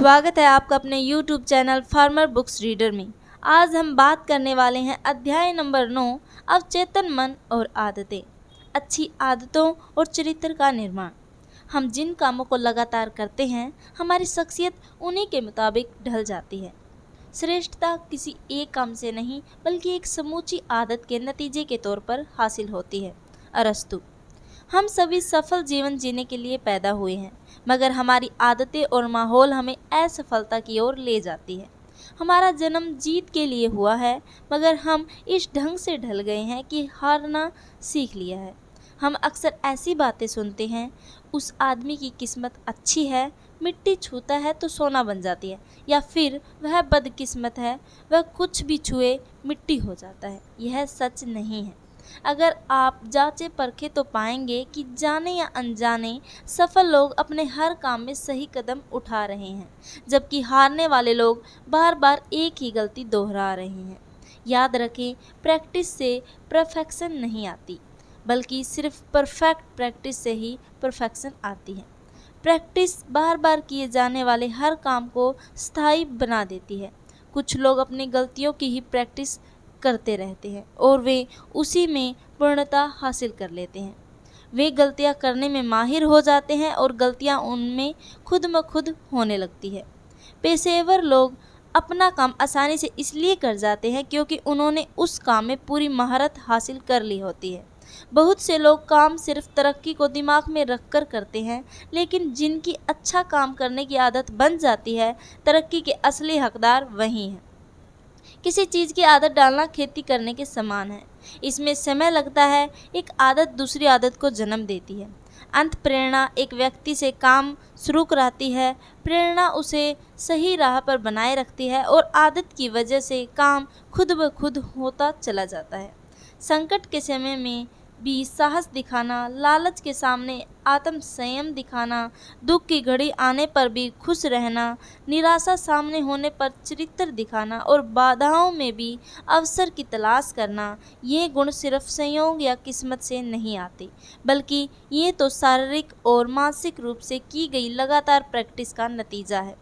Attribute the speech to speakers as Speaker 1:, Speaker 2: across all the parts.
Speaker 1: स्वागत है आपका अपने YouTube channel farmer books reader में। आज हम बात करने वाले हैं अध्याय नंबर 9 अवचेतन मन और आदतें। अच्छी आदतों और चरित्र का निर्माण। हम जिन कामों को लगातार करते हैं हमारी शख्सियत उन्हीं के मुताबिक ढल जाती है। श्रेष्ठता किसी एक काम से नहीं बल्कि एक समूची आदत के नतीजे के तौर पर हासिल होती है। अरस्तु। हम सभी सफल जीवन जीने के लिए पैदा हुए हैं, मगर हमारी आदतें और माहौल हमें असफलता की ओर ले जाती है। हमारा जन्म जीत के लिए हुआ है, मगर हम इस ढंग से ढल गए हैं कि हारना सीख लिया है। हम अक्सर ऐसी बातें सुनते हैं, उस आदमी की किस्मत अच्छी है, मिट्टी छूता है तो सोना बन जाती है, या फिर वह बदकिस्मत है, वह कुछ भी छुए मिट्टी हो जाता है। यह सच नहीं है। अगर आप जांचे परखे तो पाएंगे कि जाने या अनजाने सफल लोग अपने हर काम में सही कदम उठा रहे हैं, जबकि हारने वाले लोग बार बार एक ही गलती दोहरा रहे हैं। याद रखें, प्रैक्टिस से परफेक्शन नहीं आती, बल्कि सिर्फ परफेक्ट प्रैक्टिस से ही परफेक्शन आती है। प्रैक्टिस बार बार किए जाने वाले हर काम को स्थायी बना देती है। कुछ लोग अपनी गलतियों की ही प्रैक्टिस करते रहते हैं और वे उसी में पूर्णता हासिल कर लेते हैं। वे गलतियां करने में माहिर हो जाते हैं और गलतियां उनमें खुद ब खुद होने लगती है। पेशेवर लोग अपना काम आसानी से इसलिए कर जाते हैं क्योंकि उन्होंने उस काम में पूरी महारत हासिल कर ली होती है। बहुत से लोग काम सिर्फ तरक्की को दिमाग में रखकर करते हैं, लेकिन जिनकी अच्छा काम करने की आदत बन जाती है, तरक्की के असली हकदार वही हैं। किसी चीज़ की आदत डालना खेती करने के समान है। इसमें समय लगता है। एक आदत दूसरी आदत को जन्म देती है। अंत प्रेरणा एक व्यक्ति से काम शुरू कराती है। प्रेरणा उसे सही राह पर बनाए रखती है और आदत की वजह से काम खुद ब खुद होता चला जाता है। संकट के समय में भी साहस दिखाना, लालच के सामने आत्म संयम दिखाना, दुख की घड़ी आने पर भी खुश रहना, निराशा सामने होने पर चरित्र दिखाना और बाधाओं में भी अवसर की तलाश करना, ये गुण सिर्फ संयोग या किस्मत से नहीं आते, बल्कि ये तो शारीरिक और मानसिक रूप से की गई लगातार प्रैक्टिस का नतीजा है।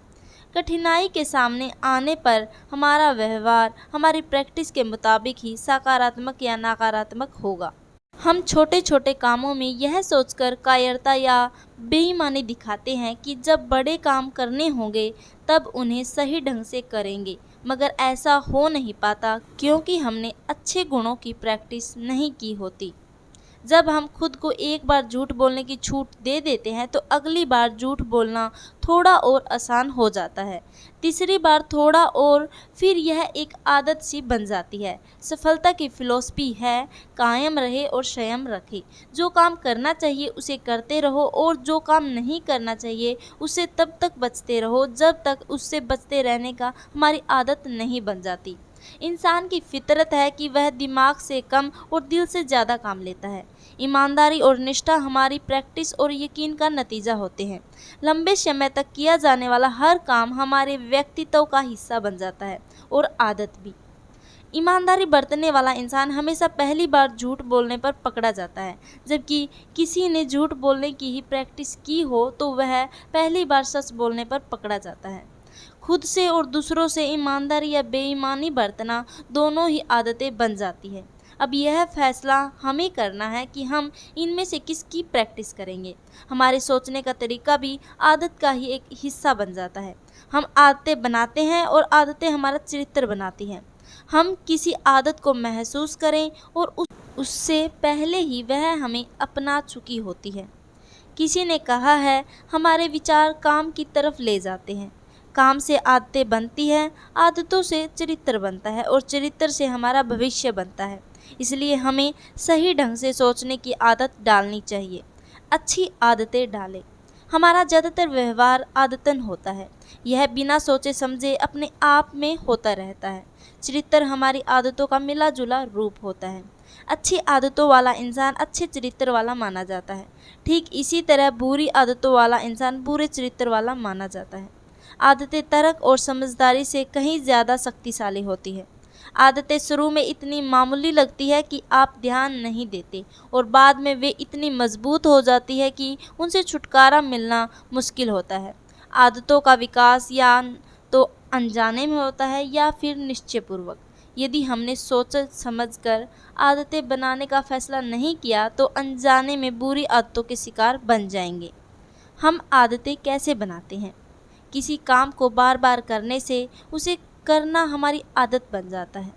Speaker 1: कठिनाई के सामने आने पर हमारा व्यवहार हमारी प्रैक्टिस के मुताबिक ही सकारात्मक या नकारात्मक होगा। हम छोटे छोटे कामों में यह सोचकर कायरता या बेईमानी दिखाते हैं कि जब बड़े काम करने होंगे तब उन्हें सही ढंग से करेंगे, मगर ऐसा हो नहीं पाता क्योंकि हमने अच्छे गुणों की प्रैक्टिस नहीं की होती। जब हम खुद को एक बार झूठ बोलने की छूट दे देते हैं तो अगली बार झूठ बोलना थोड़ा और आसान हो जाता है, तीसरी बार थोड़ा, और फिर यह एक आदत सी बन जाती है। सफलता की फिलॉसफी है कायम रहे और संयम रखे। जो काम करना चाहिए उसे करते रहो और जो काम नहीं करना चाहिए उससे तब तक बचते रहो जब तक उससे बचते रहने का हमारी आदत नहीं बन जाती। इंसान की फितरत है कि वह दिमाग से कम और दिल से ज़्यादा काम लेता है। ईमानदारी और निष्ठा हमारी प्रैक्टिस और यकीन का नतीजा होते हैं। लंबे समय तक किया जाने वाला हर काम हमारे व्यक्तित्व का हिस्सा बन जाता है और आदत भी। ईमानदारी बरतने वाला इंसान हमेशा पहली बार झूठ बोलने पर पकड़ा जाता है, जबकि किसी ने झूठ बोलने की ही प्रैक्टिस की हो तो वह पहली बार सच बोलने पर पकड़ा जाता है। खुद से और दूसरों से ईमानदारी या बेईमानी बरतना दोनों ही आदतें बन जाती है। अब यह फैसला हमें करना है कि हम इनमें से किसकी प्रैक्टिस करेंगे। हमारे सोचने का तरीका भी आदत का ही एक हिस्सा बन जाता है। हम आदतें बनाते हैं और आदतें हमारा चरित्र बनाती हैं। हम किसी आदत को महसूस करें और उससे पहले ही वह हमें अपना चुकी होती है। किसी ने कहा है, हमारे विचार काम की तरफ ले जाते हैं, काम से आदतें बनती हैं, आदतों से चरित्र बनता है और चरित्र से हमारा भविष्य बनता है। इसलिए हमें सही ढंग से सोचने की आदत डालनी चाहिए। अच्छी आदतें डालें। हमारा ज़्यादातर व्यवहार आदतन होता है। यह बिना सोचे समझे अपने आप में होता रहता है। चरित्र हमारी आदतों का मिला जुला रूप होता है। अच्छी आदतों वाला इंसान अच्छे चरित्र वाला माना जाता है। ठीक इसी तरह बुरी आदतों वाला इंसान बुरे चरित्र वाला माना जाता है। आदतें तर्क और समझदारी से कहीं ज़्यादा शक्तिशाली होती है। आदतें शुरू में इतनी मामूली लगती है कि आप ध्यान नहीं देते और बाद में वे इतनी मजबूत हो जाती है कि उनसे छुटकारा मिलना मुश्किल होता है। आदतों का विकास या तो अनजाने में होता है या फिर निश्चयपूर्वक। यदि हमने सोच समझकर आदतें बनाने का फैसला नहीं किया तो अनजाने में बुरी आदतों के शिकार बन जाएंगे। हम आदतें कैसे बनाते हैं? किसी काम को बार बार करने से उसे करना हमारी आदत बन जाता है।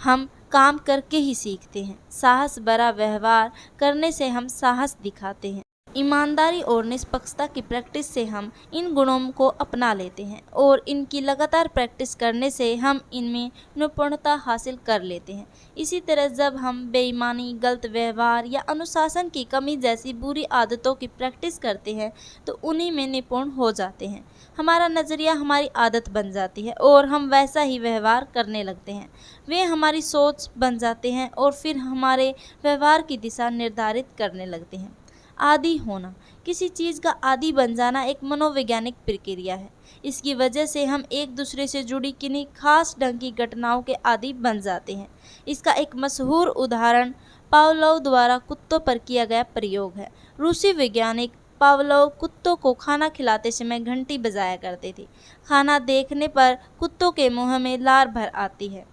Speaker 1: हम काम करके ही सीखते हैं। साहस भरा व्यवहार करने से हम साहस दिखाते हैं। ईमानदारी और निष्पक्षता की प्रैक्टिस से हम इन गुणों को अपना लेते हैं और इनकी लगातार प्रैक्टिस करने से हम इनमें निपुणता हासिल कर लेते हैं। इसी तरह जब हम बेईमानी, गलत व्यवहार या अनुशासन की कमी जैसी बुरी आदतों की प्रैक्टिस करते हैं तो उन्हीं में निपुण हो जाते हैं। हमारा नज़रिया हमारी आदत बन जाती है और हम वैसा ही व्यवहार करने लगते हैं। वे हमारी सोच बन जाते हैं और फिर हमारे व्यवहार की दिशा निर्धारित करने लगते हैं। आदी होना, किसी चीज़ का आदी बन जाना एक मनोवैज्ञानिक प्रक्रिया है। इसकी वजह से हम एक दूसरे से जुड़ी किन्हीं खास ढंग की घटनाओं के आदी बन जाते हैं। इसका एक मशहूर उदाहरण पावलोव द्वारा कुत्तों पर किया गया प्रयोग है। रूसी वैज्ञानिक पावलोव कुत्तों को खाना खिलाते समय घंटी बजाया करते थे। खाना देखने पर कुत्तों के मुंह में लार भर आती है।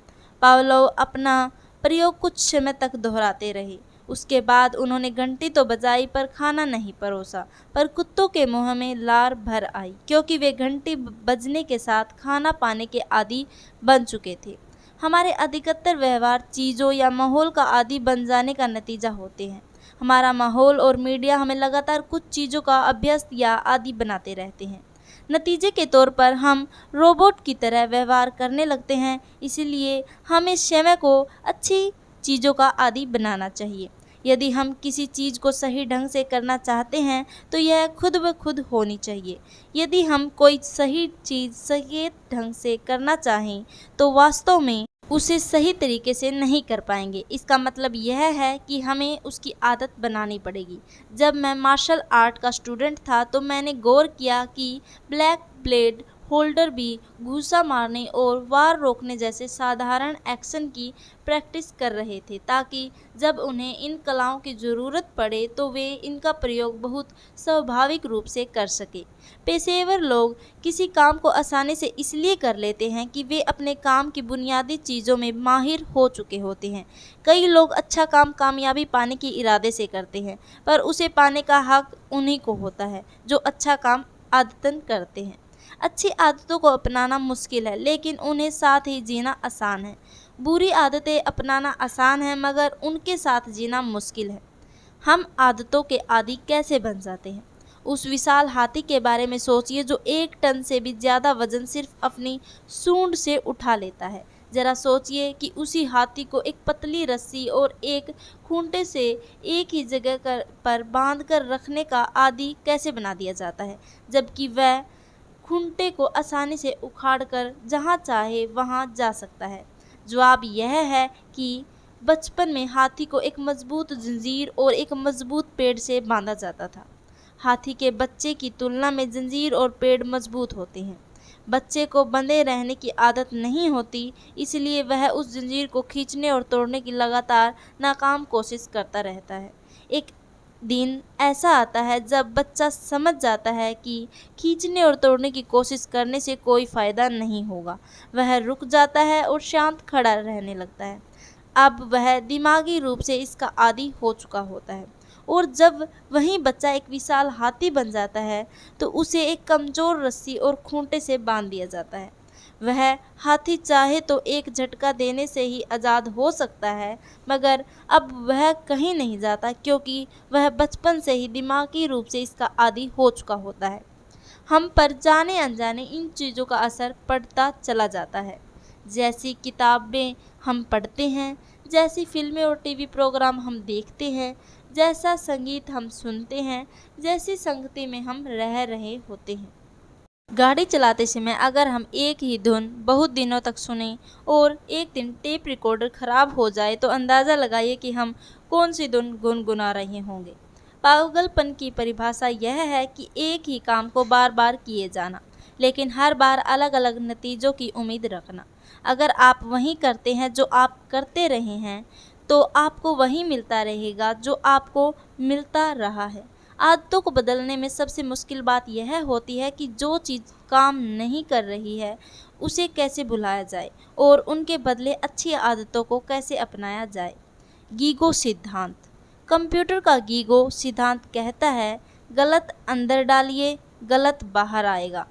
Speaker 1: पावलोव अपना प्रयोग कुछ समय तक दोहराते रहे। उसके बाद उन्होंने घंटी तो बजाई पर खाना नहीं परोसा, पर कुत्तों के मुंह में लार भर आई क्योंकि वे घंटी बजने के साथ खाना पाने के आदी बन चुके थे। हमारे अधिकतर व्यवहार चीज़ों या माहौल का आदी बन जाने का नतीजा होते हैं। हमारा माहौल और मीडिया हमें लगातार कुछ चीज़ों का अभ्यस्त या आदी बनाते रहते हैं। नतीजे के तौर पर हम रोबोट की तरह व्यवहार करने लगते हैं। इसलिए हमें स्वयं को अच्छी चीज़ों का आदी बनाना चाहिए। यदि हम किसी चीज़ को सही ढंग से करना चाहते हैं तो यह खुद ब खुद होनी चाहिए। यदि हम कोई सही चीज़ सही ढंग से करना चाहें तो वास्तव में उसे सही तरीके से नहीं कर पाएंगे। इसका मतलब यह है कि हमें उसकी आदत बनानी पड़ेगी। जब मैं मार्शल आर्ट का स्टूडेंट था तो मैंने गौर किया कि ब्लैक ब्लेड होल्डर भी घूंसा मारने और वार रोकने जैसे साधारण एक्शन की प्रैक्टिस कर रहे थे ताकि जब उन्हें इन कलाओं की ज़रूरत पड़े तो वे इनका प्रयोग बहुत स्वाभाविक रूप से कर सके। पेशेवर लोग किसी काम को आसानी से इसलिए कर लेते हैं कि वे अपने काम की बुनियादी चीज़ों में माहिर हो चुके होते हैं। कई लोग अच्छा काम कामयाबी पाने के इरादे से करते हैं, पर उसे पाने का हक उन्हीं को होता है जो अच्छा काम आदतन करते हैं। अच्छी आदतों को अपनाना मुश्किल है लेकिन उन्हें साथ ही जीना आसान है। बुरी आदतें अपनाना आसान है मगर उनके साथ जीना मुश्किल है। हम आदतों के आदी कैसे बन जाते हैं? उस विशाल हाथी के बारे में सोचिए जो 1 टन से भी ज़्यादा वजन सिर्फ अपनी सूंड से उठा लेता है। जरा सोचिए कि उसी हाथी को एक पतली रस्सी और एक खूंटे से एक ही जगह पर बांध कर रखने का आदी कैसे बना दिया जाता है, जबकि वह खूंटे को आसानी से उखाड़कर जहाँ चाहे वहाँ जा सकता है। जवाब यह है कि बचपन में हाथी को एक मजबूत जंजीर और एक मजबूत पेड़ से बांधा जाता था। हाथी के बच्चे की तुलना में जंजीर और पेड़ मजबूत होते हैं। बच्चे को बंधे रहने की आदत नहीं होती, इसलिए वह उस जंजीर को खींचने और तोड़ने की लगातार नाकाम कोशिश करता रहता है। एक दिन ऐसा आता है जब बच्चा समझ जाता है कि खींचने और तोड़ने की कोशिश करने से कोई फ़ायदा नहीं होगा। वह रुक जाता है और शांत खड़ा रहने लगता है। अब वह दिमागी रूप से इसका आदी हो चुका होता है और जब वही बच्चा एक विशाल हाथी बन जाता है तो उसे एक कमज़ोर रस्सी और खूंटे से बांध दिया जाता है। वह हाथी चाहे तो एक झटका देने से ही आज़ाद हो सकता है, मगर अब वह कहीं नहीं जाता क्योंकि वह बचपन से ही दिमागी रूप से इसका आदी हो चुका होता है। हम पर जाने अनजाने इन चीज़ों का असर पड़ता चला जाता है। जैसी किताबें हम पढ़ते हैं, जैसी फिल्में और टीवी प्रोग्राम हम देखते हैं, जैसा संगीत हम सुनते हैं, जैसी संगति में हम रह रहे होते हैं। गाड़ी चलाते समय अगर हम एक ही धुन बहुत दिनों तक सुने और एक दिन टेप रिकॉर्डर ख़राब हो जाए तो अंदाज़ा लगाइए कि हम कौन सी धुन गुनगुना रहे होंगे। पागलपन की परिभाषा यह है कि एक ही काम को बार बार किए जाना, लेकिन हर बार अलग अलग नतीजों की उम्मीद रखना। अगर आप वही करते हैं जो आप करते रहे हैं तो आपको वही मिलता रहेगा जो आपको मिलता रहा है। आदतों को बदलने में सबसे मुश्किल बात यह होती है कि जो चीज़ काम नहीं कर रही है उसे कैसे भुलाया जाए और उनके बदले अच्छी आदतों को कैसे अपनाया जाए। गीगो सिद्धांत। कंप्यूटर का गीगो सिद्धांत कहता है, गलत अंदर डालिए, गलत बाहर आएगा।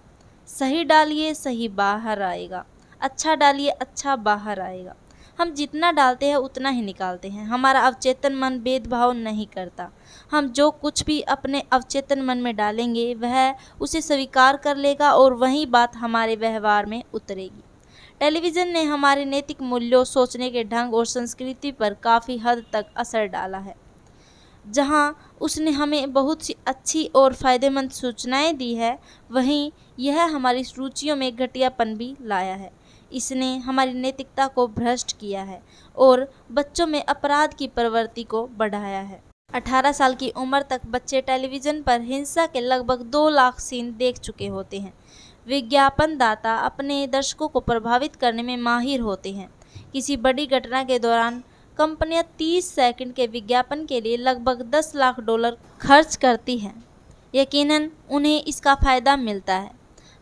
Speaker 1: सही डालिए, सही बाहर आएगा। अच्छा डालिए, अच्छा बाहर आएगा। हम जितना डालते हैं उतना ही निकालते हैं। हमारा अवचेतन मन भेदभाव नहीं करता। हम जो कुछ भी अपने अवचेतन मन में डालेंगे वह उसे स्वीकार कर लेगा और वही बात हमारे व्यवहार में उतरेगी। टेलीविज़न ने हमारे नैतिक मूल्यों, सोचने के ढंग और संस्कृति पर काफ़ी हद तक असर डाला है। जहाँ उसने हमें बहुत सी अच्छी और फ़ायदेमंद सूचनाएं दी है, वहीं यह हमारी रुचियों में घटियापन भी लाया है। इसने हमारी नैतिकता को भ्रष्ट किया है और बच्चों में अपराध की प्रवृत्ति को बढ़ाया है। 18 साल की उम्र तक बच्चे टेलीविज़न पर हिंसा के लगभग 2 लाख सीन देख चुके होते हैं। विज्ञापनदाता अपने दर्शकों को प्रभावित करने में माहिर होते हैं। किसी बड़ी घटना के दौरान कंपनियां 30 सेकंड के विज्ञापन के लिए लगभग $10 लाख खर्च करती हैं। यकीनन उन्हें इसका फ़ायदा मिलता है।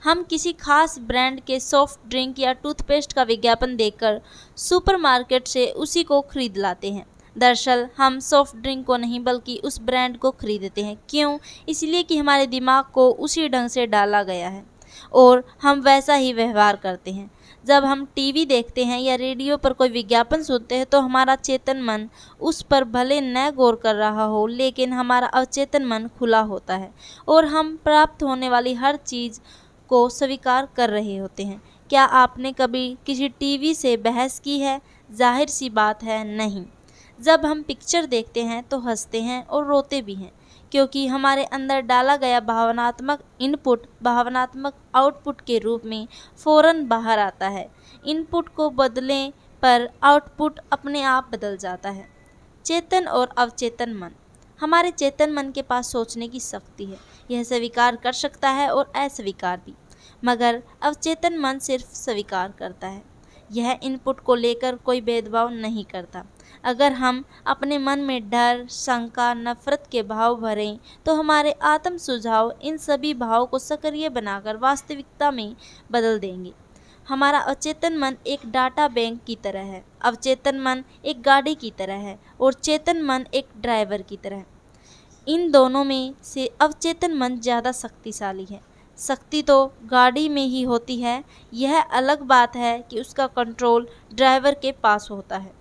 Speaker 1: हम किसी खास ब्रांड के सॉफ्ट ड्रिंक या टूथपेस्ट का विज्ञापन देखकर सुपरमार्केट से उसी को खरीद लाते हैं। दरअसल हम सॉफ्ट ड्रिंक को नहीं बल्कि उस ब्रांड को खरीदते हैं। क्यों? इसलिए कि हमारे दिमाग को उसी ढंग से डाला गया है और हम वैसा ही व्यवहार करते हैं। जब हम टीवी देखते हैं या रेडियो पर कोई विज्ञापन सुनते हैं तो हमारा चेतन मन उस पर भले न गौर कर रहा हो, लेकिन हमारा अवचेतन मन खुला होता है और हम प्राप्त होने वाली हर चीज़ को स्वीकार कर रहे होते हैं। क्या आपने कभी किसी टीवी से बहस की है? जाहिर सी बात है, नहीं। जब हम पिक्चर देखते हैं तो हंसते हैं और रोते भी हैं, क्योंकि हमारे अंदर डाला गया भावनात्मक इनपुट भावनात्मक आउटपुट के रूप में फ़ौरन बाहर आता है। इनपुट को बदलने पर आउटपुट अपने आप बदल जाता है। चेतन और अवचेतन मन। हमारे चेतन मन के पास सोचने की शक्ति है। यह स्वीकार कर सकता है और अस्वीकार भी, मगर अवचेतन मन सिर्फ स्वीकार करता है। यह इनपुट को लेकर कोई भेदभाव नहीं करता। अगर हम अपने मन में डर, शंका, नफरत के भाव भरें तो हमारे आत्म सुझाव इन सभी भावों को सक्रिय बनाकर वास्तविकता में बदल देंगे। हमारा अचेतन मन एक डाटा बैंक की तरह है, अवचेतन मन एक गाड़ी की तरह है और चेतन मन एक ड्राइवर की तरह है। इन दोनों में से अवचेतन मन ज़्यादा शक्तिशाली है। शक्ति तो गाड़ी में ही होती है, यह अलग बात है कि उसका कंट्रोल ड्राइवर के पास होता है।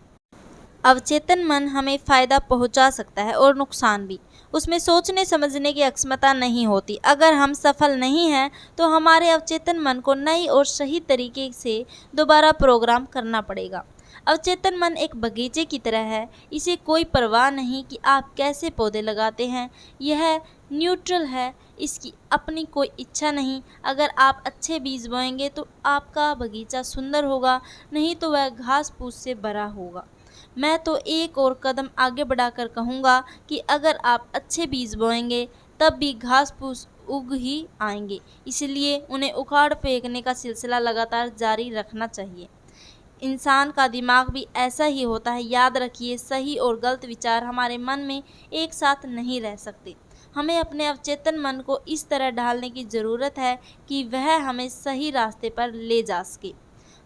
Speaker 1: अवचेतन मन हमें फ़ायदा पहुंचा सकता है और नुकसान भी। उसमें सोचने समझने की अक्षमता नहीं होती। अगर हम सफल नहीं हैं तो हमारे अवचेतन मन को नई और सही तरीके से दोबारा प्रोग्राम करना पड़ेगा। अवचेतन मन एक बगीचे की तरह है। इसे कोई परवाह नहीं कि आप कैसे पौधे लगाते हैं। यह न्यूट्रल है, इसकी अपनी कोई इच्छा नहीं। अगर आप अच्छे बीज बोएंगे तो आपका बगीचा सुंदर होगा, नहीं तो वह घास फूस से भरा होगा। मैं तो एक और कदम आगे बढ़ाकर कहूँगा कि अगर आप अच्छे बीज बोएंगे तब भी घास फूस उग ही आएंगे, इसलिए उन्हें उखाड़ फेंकने का सिलसिला लगातार जारी रखना चाहिए। इंसान का दिमाग भी ऐसा ही होता है। याद रखिए, सही और गलत विचार हमारे मन में एक साथ नहीं रह सकते। हमें अपने अवचेतन मन को इस तरह ढालने की ज़रूरत है कि वह हमें सही रास्ते पर ले जा सके।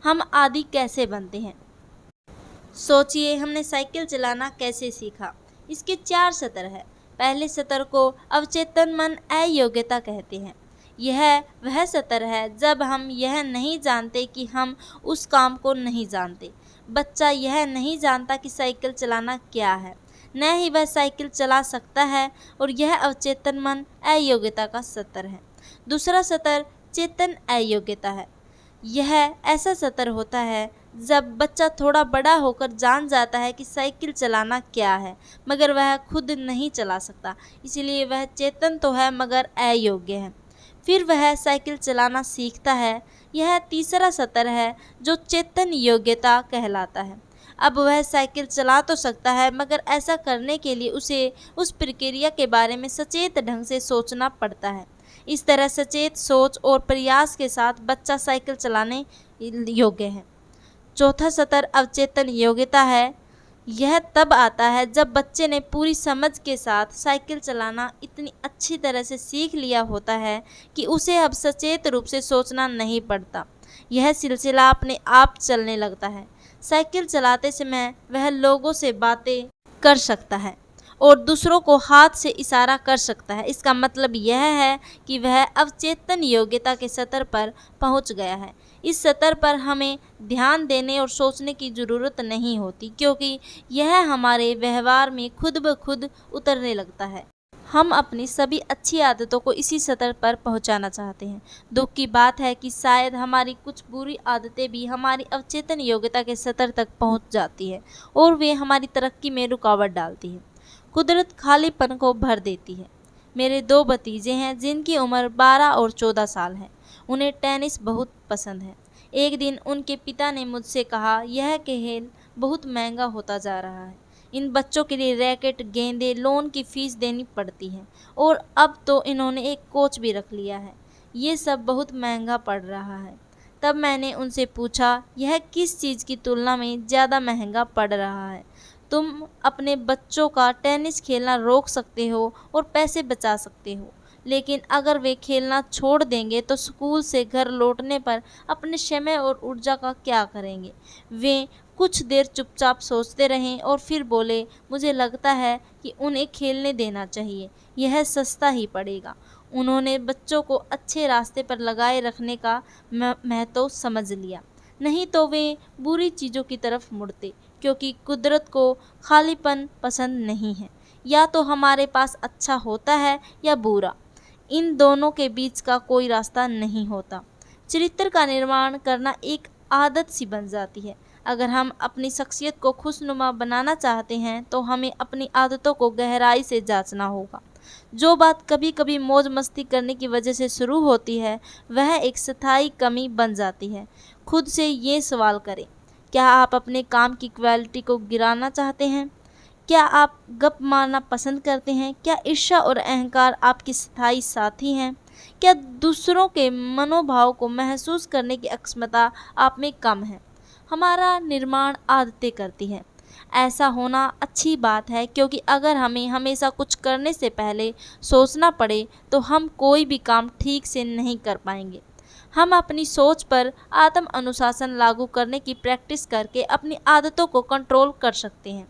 Speaker 1: हम आदी कैसे बनते हैं? सोचिए, हमने साइकिल चलाना कैसे सीखा? इसके 4 सतर है। पहले सतर को अवचेतन मन अयोग्यता कहते हैं। यह वह सतर है जब हम यह नहीं जानते कि हम उस काम को नहीं जानते। बच्चा यह नहीं जानता कि साइकिल चलाना क्या है, न ही वह साइकिल चला सकता है, और यह अवचेतन मन अयोग्यता का सतर है। दूसरा सतर चेतन अयोग्यता है। यह ऐसा सतर होता है जब बच्चा थोड़ा बड़ा होकर जान जाता है कि साइकिल चलाना क्या है, मगर वह खुद नहीं चला सकता, इसलिए वह चेतन तो है मगर अयोग्य है। फिर वह साइकिल चलाना सीखता है। यह तीसरा सतर है जो चेतन योग्यता कहलाता है। अब वह साइकिल चला तो सकता है, मगर ऐसा करने के लिए उसे उस प्रक्रिया के बारे में सचेत ढंग से सोचना पड़ता है। इस तरह सचेत सोच और प्रयास के साथ बच्चा साइकिल चलाने योग्य है। चौथा सतर अवचेतन योग्यता है, यह तब आता है जब बच्चे ने पूरी समझ के साथ साइकिल चलाना इतनी अच्छी तरह से सीख लिया होता है कि उसे अब सचेत रूप से सोचना नहीं पड़ता। यह सिलसिला अपने आप चलने लगता है। साइकिल चलाते समय वह लोगों से बातें कर सकता है और दूसरों को हाथ से इशारा कर सकता है। इसका मतलब यह है कि वह अवचेतन योग्यता के स्तर पर पहुंच गया है। इस स्तर पर हमें ध्यान देने और सोचने की ज़रूरत नहीं होती, क्योंकि यह हमारे व्यवहार में खुद ब खुद उतरने लगता है। हम अपनी सभी अच्छी आदतों को इसी स्तर पर पहुंचाना चाहते हैं। दुख की बात है कि शायद हमारी कुछ बुरी आदतें भी हमारी अवचेतन योग्यता के स्तर तक पहुंच जाती है और वे हमारी तरक्की में रुकावट डालती है। कुदरत खालीपन को भर देती है। मेरे 2 भतीजे हैं जिनकी उम्र 12 और 14 साल है। उन्हें टेनिस बहुत पसंद है। एक दिन उनके पिता ने मुझसे कहा, यह खेल बहुत महंगा होता जा रहा है। इन बच्चों के लिए रैकेट, गेंदें, लोन की फीस देनी पड़ती है और अब तो इन्होंने एक कोच भी रख लिया है। ये सब बहुत महंगा पड़ रहा है। तब मैंने उनसे पूछा, यह किस चीज़ की तुलना में ज़्यादा महंगा पड़ रहा है? तुम अपने बच्चों का टेनिस खेलना रोक सकते हो और पैसे बचा सकते हो, लेकिन अगर वे खेलना छोड़ देंगे तो स्कूल से घर लौटने पर अपने समय और ऊर्जा का क्या करेंगे? वे कुछ देर चुपचाप सोचते रहें और फिर बोले, मुझे लगता है कि उन्हें खेलने देना चाहिए, यह सस्ता ही पड़ेगा। उन्होंने बच्चों को अच्छे रास्ते पर लगाए रखने का महत्व समझ लिया, नहीं तो वे बुरी चीज़ों की तरफ मुड़ते, क्योंकि कुदरत को खालीपन पसंद नहीं है। या तो हमारे पास अच्छा होता है या बुरा, इन दोनों के बीच का कोई रास्ता नहीं होता। चरित्र का निर्माण करना एक आदत सी बन जाती है। अगर हम अपनी शख्सियत को खुशनुमा बनाना चाहते हैं तो हमें अपनी आदतों को गहराई से जांचना होगा। जो बात कभी कभी मौज मस्ती करने की वजह से शुरू होती है, वह एक स्थायी कमी बन जाती है। खुद से ये सवाल करें, क्या आप अपने काम की क्वालिटी को गिराना चाहते हैं? क्या आप गप मारना पसंद करते हैं? क्या ईर्ष्या और अहंकार आपके स्थायी साथी हैं? क्या दूसरों के मनोभाव को महसूस करने की अक्षमता आप में कम है? हमारा निर्माण आदतें करती है। ऐसा होना अच्छी बात है, क्योंकि अगर हमें हमेशा कुछ करने से पहले सोचना पड़े तो हम कोई भी काम ठीक से नहीं कर पाएंगे। हम अपनी सोच पर आत्म अनुशासन लागू करने की प्रैक्टिस करके अपनी आदतों को कंट्रोल कर सकते हैं।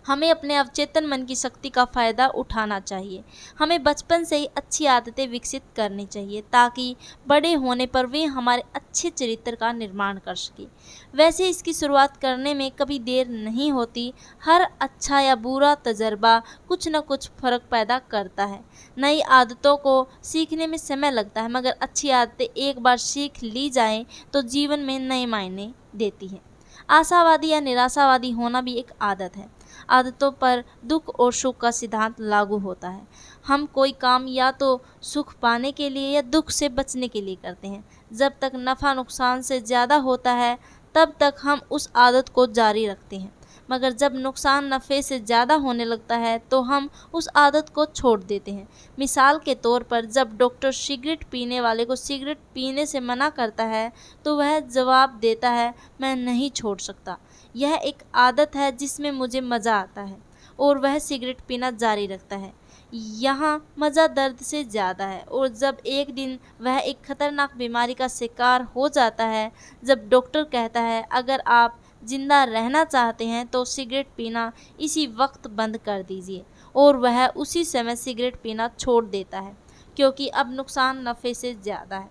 Speaker 1: हमें अपने अवचेतन मन की शक्ति का फ़ायदा उठाना चाहिए। हमें बचपन से ही अच्छी आदतें विकसित करनी चाहिए, ताकि बड़े होने पर वे हमारे अच्छे चरित्र का निर्माण कर सकें। वैसे इसकी शुरुआत करने में कभी देर नहीं होती। हर अच्छा या बुरा तजर्बा कुछ न कुछ फ़र्क पैदा करता है। नई आदतों को सीखने में समय लगता है, मगर अच्छी आदतें एक बार सीख ली जाएं तो जीवन में नए मायने देती हैं। आशावादी या निराशावादी होना भी एक आदत है। आदतों पर दुख और सुख का सिद्धांत लागू होता है। हम कोई काम या तो सुख पाने के लिए या दुख से बचने के लिए करते हैं। जब तक नफ़ा नुकसान से ज़्यादा होता है, तब तक हम उस आदत को जारी रखते हैं, मगर जब नुकसान नफ़े से ज़्यादा होने लगता है तो हम उस आदत को छोड़ देते हैं। मिसाल के तौर पर, जब डॉक्टर सिगरेट पीने वाले को सिगरेट पीने से मना करता है तो वह जवाब देता है, मैं नहीं छोड़ सकता। यह एक आदत है जिसमें मुझे मज़ा आता है, और वह सिगरेट पीना जारी रखता है। यहाँ मज़ा दर्द से ज़्यादा है। और जब एक दिन वह एक खतरनाक बीमारी का शिकार हो जाता है, जब डॉक्टर कहता है, अगर आप जिंदा रहना चाहते हैं तो सिगरेट पीना इसी वक्त बंद कर दीजिए, और वह उसी समय सिगरेट पीना छोड़ देता है, क्योंकि अब नुकसान नफ़े से ज़्यादा है।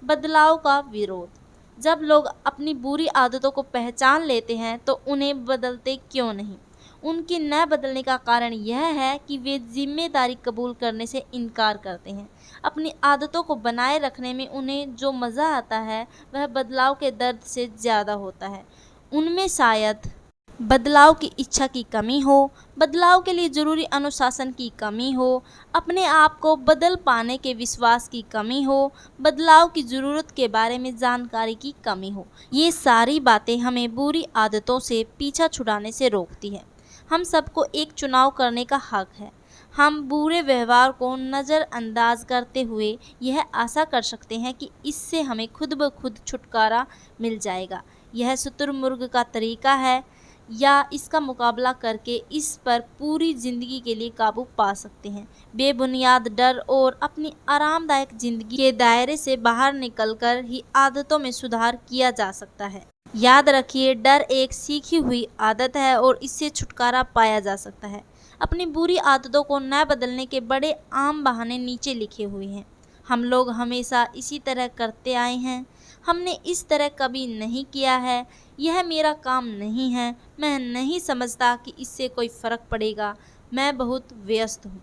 Speaker 1: बदलाव का विरोध। जब लोग अपनी बुरी आदतों को पहचान लेते हैं तो उन्हें बदलते क्यों नहीं? उनकी न बदलने का कारण यह है कि वे जिम्मेदारी कबूल करने से इनकार करते हैं। अपनी आदतों को बनाए रखने में उन्हें जो मज़ा आता है वह बदलाव के दर्द से ज़्यादा होता है। उनमें शायद बदलाव की इच्छा की कमी हो, बदलाव के लिए ज़रूरी अनुशासन की कमी हो, अपने आप को बदल पाने के विश्वास की कमी हो, बदलाव की ज़रूरत के बारे में जानकारी की कमी हो। ये सारी बातें हमें बुरी आदतों से पीछा छुड़ाने से रोकती है। हम सबको एक चुनाव करने का हक है। हम बुरे व्यवहार को नज़रअंदाज करते हुए यह आशा कर सकते हैं कि इससे हमें खुद ब खुद छुटकारा मिल जाएगा। यह शुतुरमुर्ग का तरीका है। या इसका मुकाबला करके इस पर पूरी ज़िंदगी के लिए काबू पा सकते हैं। बेबुनियाद डर और अपनी आरामदायक ज़िंदगी के दायरे से बाहर निकलकर ही आदतों में सुधार किया जा सकता है। याद रखिए, डर एक सीखी हुई आदत है और इससे छुटकारा पाया जा सकता है। अपनी बुरी आदतों को न बदलने के बड़े आम बहाने नीचे लिखे हुए हैं। हम लोग हमेशा इसी तरह करते आए हैं, हमने इस तरह कभी नहीं किया है, यह मेरा काम नहीं है, मैं नहीं समझता कि इससे कोई फ़र्क पड़ेगा, मैं बहुत व्यस्त हूँ।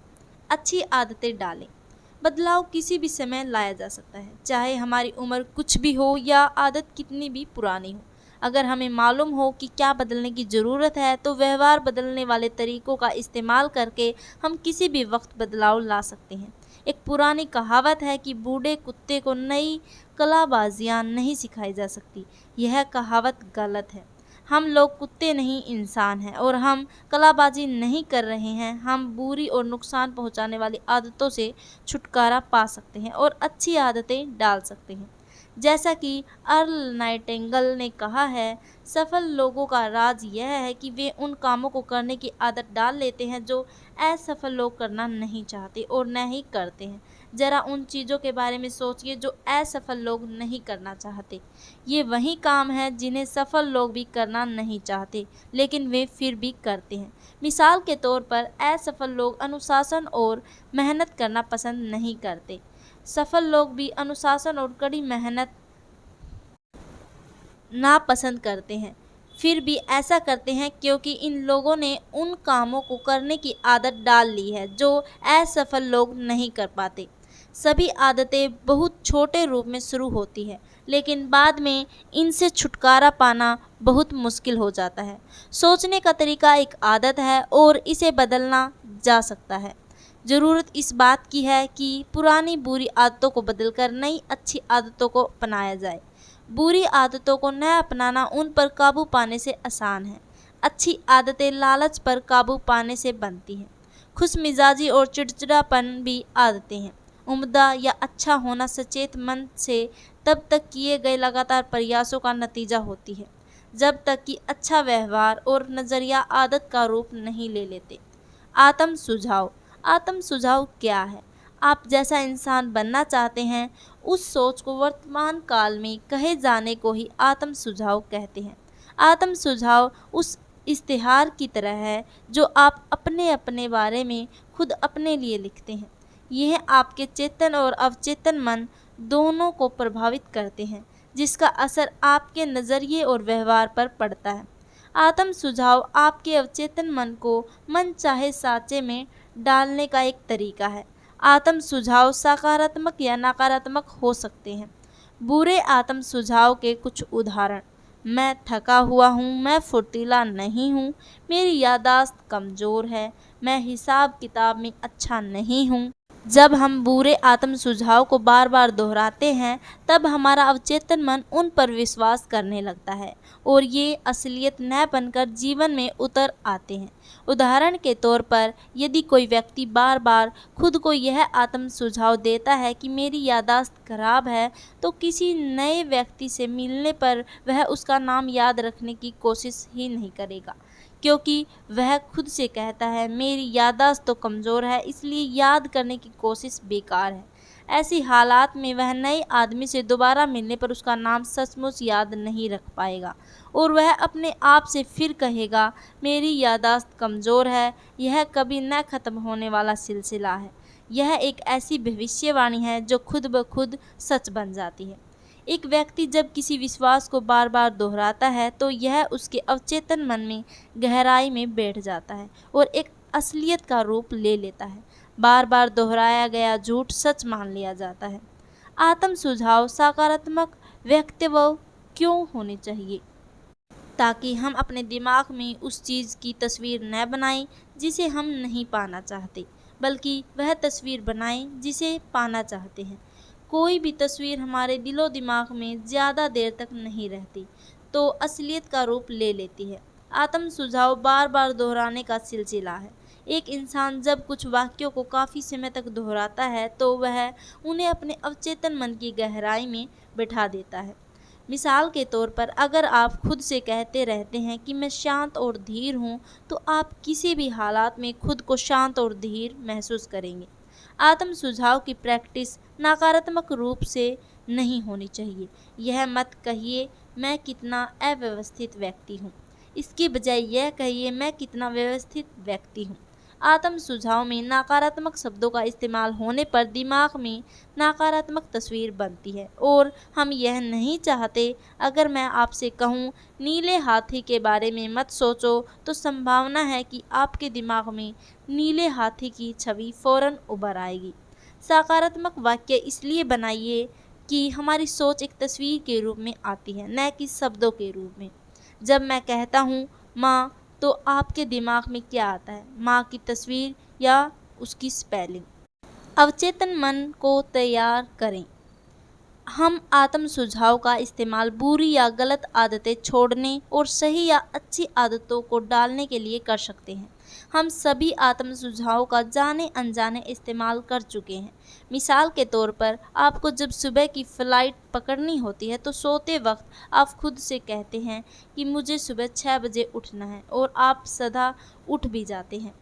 Speaker 1: अच्छी आदतें डालें। बदलाव किसी भी समय लाया जा सकता है, चाहे हमारी उम्र कुछ भी हो या आदत कितनी भी पुरानी हो। अगर हमें मालूम हो कि क्या बदलने की ज़रूरत है तो व्यवहार बदलने वाले तरीकों का इस्तेमाल करके हम किसी भी वक्त बदलाव ला सकते हैं। एक पुरानी कहावत है कि बूढ़े कुत्ते को नई कलाबाजियाँ नहीं सिखाई जा सकती। यह कहावत गलत है। हम लोग कुत्ते नहीं, इंसान हैं और हम कलाबाजी नहीं कर रहे हैं। हम बुरी और नुकसान पहुंचाने वाली आदतों से छुटकारा पा सकते हैं और अच्छी आदतें डाल सकते हैं। जैसा कि अर्ल नाइटिंगेल ने कहा है, सफल लोगों का राज यह है कि वे उन कामों को करने की आदत डाल लेते हैं जो असफल लोग करना नहीं चाहते और न ही करते हैं। ज़रा उन चीज़ों के बारे में सोचिए जो असफल लोग नहीं करना चाहते। ये वही काम है जिन्हें सफल लोग भी करना नहीं चाहते, लेकिन वे फिर भी करते हैं। मिसाल के तौर पर, असफल लोग अनुशासन और मेहनत करना पसंद नहीं करते। सफल लोग भी अनुशासन और कड़ी मेहनत नापसंद करते हैं, फिर भी ऐसा करते हैं क्योंकि इन लोगों ने उन कामों को करने की आदत डाल ली है जो असफल लोग नहीं कर पाते। सभी आदतें बहुत छोटे रूप में शुरू होती है, लेकिन बाद में इनसे छुटकारा पाना बहुत मुश्किल हो जाता है। सोचने का तरीका एक आदत है और इसे बदलना जा सकता है। ज़रूरत इस बात की है कि पुरानी बुरी आदतों को बदलकर नई अच्छी आदतों को अपनाया जाए। बुरी आदतों को न अपनाना उन पर काबू पाने से आसान है। अच्छी आदतें लालच पर काबू पाने से बनती हैं। खुशमिजाजी और चिड़चिड़ापन भी आदतें हैं। उम्दा या अच्छा होना सचेत मन से तब तक किए गए लगातार प्रयासों का नतीजा होती है, जब तक कि अच्छा व्यवहार और नज़रिया आदत का रूप नहीं ले लेते। आत्म सुझाव। आत्म सुझाव क्या है? आप जैसा इंसान बनना चाहते हैं, उस सोच को वर्तमान काल में कहे जाने को ही आत्म सुझाव कहते हैं। आत्म सुझाव उस इश्तिहार की तरह है जो आप अपने अपने बारे में खुद अपने लिए लिखते हैं। यह आपके चेतन और अवचेतन मन दोनों को प्रभावित करते हैं, जिसका असर आपके नज़रिए और व्यवहार पर पड़ता है। आत्म सुझाव आपके अवचेतन मन को मनचाहे सांचे में डालने का एक तरीका है। आत्म सुझाव सकारात्मक या नकारात्मक हो सकते हैं। बुरे आत्म सुझाव के कुछ उदाहरण: मैं थका हुआ हूँ, मैं फुर्तीला नहीं हूँ, मेरी याददाश्त कमज़ोर है, मैं हिसाब किताब में अच्छा नहीं हूँ। जब हम बुरे आत्म सुझाव को बार बार दोहराते हैं, तब हमारा अवचेतन मन उन पर विश्वास करने लगता है और ये असलियत न बनकर जीवन में उतर आते हैं। उदाहरण के तौर पर, यदि कोई व्यक्ति बार बार खुद को यह आत्म सुझाव देता है कि मेरी याददाश्त खराब है, तो किसी नए व्यक्ति से मिलने पर वह उसका नाम याद रखने की कोशिश ही नहीं करेगा, क्योंकि वह खुद से कहता है, मेरी याददाश्त तो कमज़ोर है, इसलिए याद करने की कोशिश बेकार है। ऐसी हालात में वह नए आदमी से दोबारा मिलने पर उसका नाम सचमुच याद नहीं रख पाएगा और वह अपने आप से फिर कहेगा, मेरी याददाश्त कमज़ोर है। यह कभी न ख़त्म होने वाला सिलसिला है। यह एक ऐसी भविष्यवाणी है जो खुद ब खुद सच बन जाती है। एक व्यक्ति जब किसी विश्वास को बार बार दोहराता है तो यह उसके अवचेतन मन में गहराई में बैठ जाता है और एक असलियत का रूप ले लेता है। बार बार दोहराया गया झूठ सच मान लिया जाता है। आत्म सुझाव सकारात्मक व्यक्तित्व क्यों होने चाहिए? ताकि हम अपने दिमाग में उस चीज़ की तस्वीर न बनाएं जिसे हम नहीं पाना चाहते, बल्कि वह तस्वीर बनाएं जिसे पाना चाहते हैं। कोई भी तस्वीर हमारे दिलो दिमाग में ज़्यादा देर तक नहीं रहती तो असलियत का रूप ले लेती है। आत्म सुझाव बार बार दोहराने का सिलसिला है। एक इंसान जब कुछ वाक्यों को काफ़ी समय तक दोहराता है तो वह उन्हें अपने अवचेतन मन की गहराई में बिठा देता है। मिसाल के तौर पर अगर आप खुद से कहते रहते हैं कि मैं शांत और धीर हूँ, तो आप किसी भी हालात में खुद को शांत और धीर महसूस करेंगे। आत्म सुझाव की प्रैक्टिस नकारात्मक रूप से नहीं होनी चाहिए। यह मत कहिए मैं कितना अव्यवस्थित व्यक्ति हूँ, इसकी बजाय यह कहिए मैं कितना व्यवस्थित व्यक्ति हूँ। आत्म सुझाव में नकारात्मक शब्दों का इस्तेमाल होने पर दिमाग में नकारात्मक तस्वीर बनती है और हम यह नहीं चाहते। अगर मैं आपसे कहूँ नीले हाथी के बारे में मत सोचो, तो संभावना है कि आपके दिमाग में नीले हाथी की छवि फौरन उभर आएगी। सकारात्मक वाक्य इसलिए बनाइए कि हमारी सोच एक तस्वीर के रूप में आती है, न कि शब्दों के रूप में। जब मैं कहता हूँ माँ, तो आपके दिमाग में क्या आता है? माँ की तस्वीर या उसकी स्पेलिंग? अवचेतन मन को तैयार करें। हम आत्म सुझाव का इस्तेमाल बुरी या गलत आदतें छोड़ने और सही या अच्छी आदतों को डालने के लिए कर सकते हैं। हम सभी आत्म सुझाव का जाने अनजाने इस्तेमाल कर चुके हैं। मिसाल के तौर पर आपको जब सुबह की फ़्लाइट पकड़नी होती है, तो सोते वक्त आप खुद से कहते हैं कि मुझे सुबह 6 बजे उठना है, और आप सदा उठ भी जाते हैं।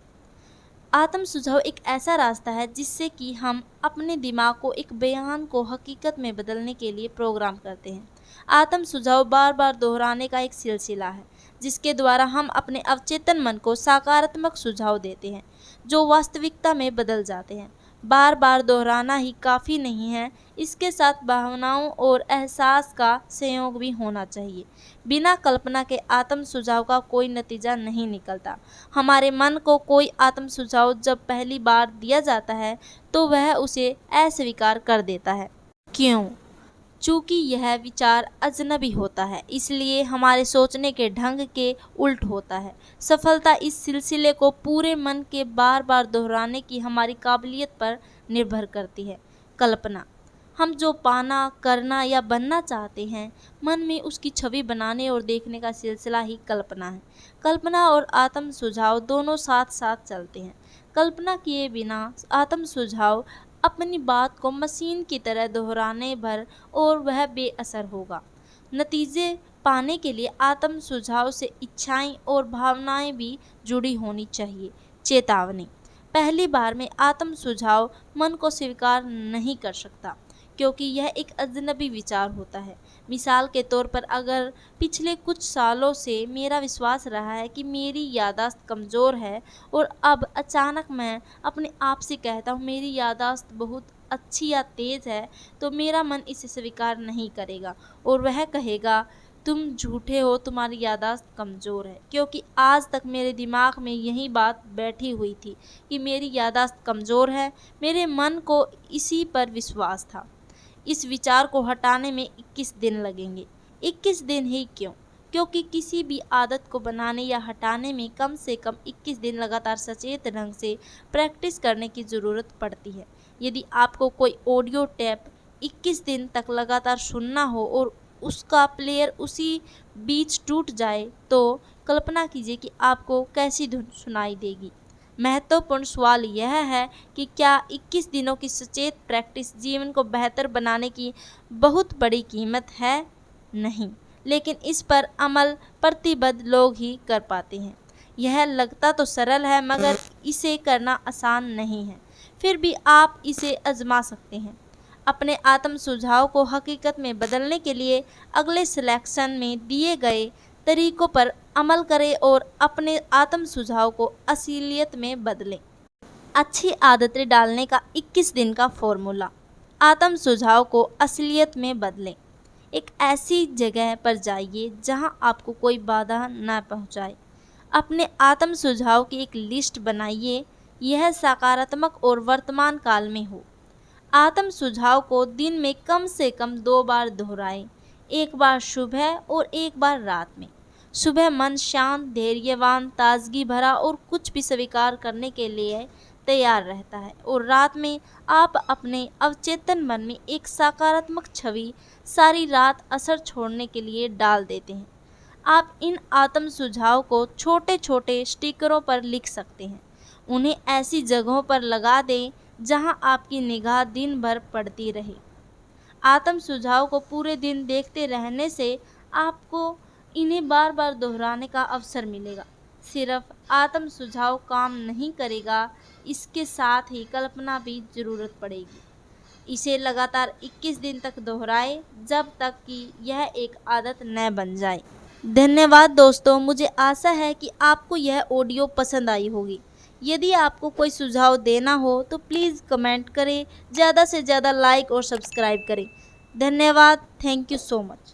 Speaker 1: आत्म सुझाव एक ऐसा रास्ता है जिससे कि हम अपने दिमाग को एक बयान को हकीकत में बदलने के लिए प्रोग्राम करते हैं। आत्म सुझाव बार बार दोहराने का एक सिलसिला है, जिसके द्वारा हम अपने अवचेतन मन को सकारात्मक सुझाव देते हैं, जो वास्तविकता में बदल जाते हैं। बार बार दोहराना ही काफ़ी नहीं है, इसके साथ भावनाओं और एहसास का संयोग भी होना चाहिए। बिना कल्पना के आत्म सुझाव का कोई नतीजा नहीं निकलता। हमारे मन को कोई आत्म सुझाव जब पहली बार दिया जाता है, तो वह उसे अस्वीकार कर देता है। क्यों? चूँकि यह विचार अजनबी होता है, इसलिए हमारे सोचने के ढंग के उल्ट होता है। सफलता इस सिलसिले को पूरे मन के बार बार दोहराने की हमारी काबिलियत पर निर्भर करती है। कल्पना। हम जो पाना, करना या बनना चाहते हैं, मन में उसकी छवि बनाने और देखने का सिलसिला ही कल्पना है। कल्पना और आत्म सुझाव दोनों साथ साथ चलते हैं। कल्पना किए बिना आत्म सुझाव अपनी बात को मशीन की तरह दोहराने भर और वह बेअसर होगा। नतीजे पाने के लिए आत्म सुझाव से इच्छाएं और भावनाएं भी जुड़ी होनी चाहिए। चेतावनी। पहली बार में आत्म सुझाव मन को स्वीकार नहीं कर सकता, क्योंकि यह एक अजनबी विचार होता है। मिसाल के तौर पर अगर पिछले कुछ सालों से मेरा विश्वास रहा है कि मेरी याददाश्त कमज़ोर है, और अब अचानक मैं अपने आप से कहता हूँ मेरी याददाश्त बहुत अच्छी या तेज़ है, तो मेरा मन इसे स्वीकार नहीं करेगा और वह कहेगा तुम झूठे हो, तुम्हारी याददाश्त कमज़ोर है। क्योंकि आज तक मेरे दिमाग में यही बात बैठी हुई थी कि मेरी याददाश्त कमज़ोर है, मेरे मन को इसी पर विश्वास था। इस विचार को हटाने में 21 दिन लगेंगे। 21 दिन ही क्यों? क्योंकि किसी भी आदत को बनाने या हटाने में कम से कम 21 दिन लगातार सचेत ढंग से प्रैक्टिस करने की ज़रूरत पड़ती है। यदि आपको कोई ऑडियो टेप 21 दिन तक लगातार सुनना हो और उसका प्लेयर उसी बीच टूट जाए, तो कल्पना कीजिए कि आपको कैसी धुन सुनाई देगी। महत्वपूर्ण सवाल यह है कि क्या 21 दिनों की सचेत प्रैक्टिस जीवन को बेहतर बनाने की बहुत बड़ी कीमत है? नहीं, लेकिन इस पर अमल प्रतिबद्ध लोग ही कर पाते हैं। यह लगता तो सरल है, मगर इसे करना आसान नहीं है। फिर भी आप इसे आजमा सकते हैं। अपने आत्म सुझाव को हकीकत में बदलने के लिए अगले सिलेक्शन में दिए गए तरीकों पर अमल करें और अपने आत्म सुझाव को असलियत में बदलें। अच्छी आदतें डालने का 21 दिन का फॉर्मूला। आत्म सुझाव को असलियत में बदलें। एक ऐसी जगह पर जाइए जहां आपको कोई बाधा न पहुंचाए। अपने आत्म सुझाव की एक लिस्ट बनाइए, यह सकारात्मक और वर्तमान काल में हो। आत्म सुझाव को दिन में कम से कम 2 बार दोहराएं, एक बार सुबह और एक बार रात में। सुबह मन शांत, धैर्यवान, ताजगी भरा और कुछ भी स्वीकार करने के लिए तैयार रहता है, और रात में आप अपने अवचेतन मन में एक सकारात्मक छवि सारी रात असर छोड़ने के लिए डाल देते हैं। आप इन आत्म सुझाव को छोटे छोटे स्टिकरों पर लिख सकते हैं। उन्हें ऐसी जगहों पर लगा दें जहां आपकी निगाह दिन भर पड़ती रहे। आत्म सुझाव को पूरे दिन देखते रहने से आपको इन्हें बार बार दोहराने का अवसर मिलेगा। सिर्फ आत्म सुझाव काम नहीं करेगा, इसके साथ ही कल्पना भी ज़रूरत पड़ेगी। इसे लगातार 21 दिन तक दोहराएं, जब तक कि यह एक आदत न बन जाए। धन्यवाद दोस्तों, मुझे आशा है कि आपको यह ऑडियो पसंद आई होगी। यदि आपको कोई सुझाव देना हो तो प्लीज़ कमेंट करें, ज़्यादा से ज़्यादा लाइक और सब्सक्राइब करें। धन्यवाद, थैंक यू सो मच।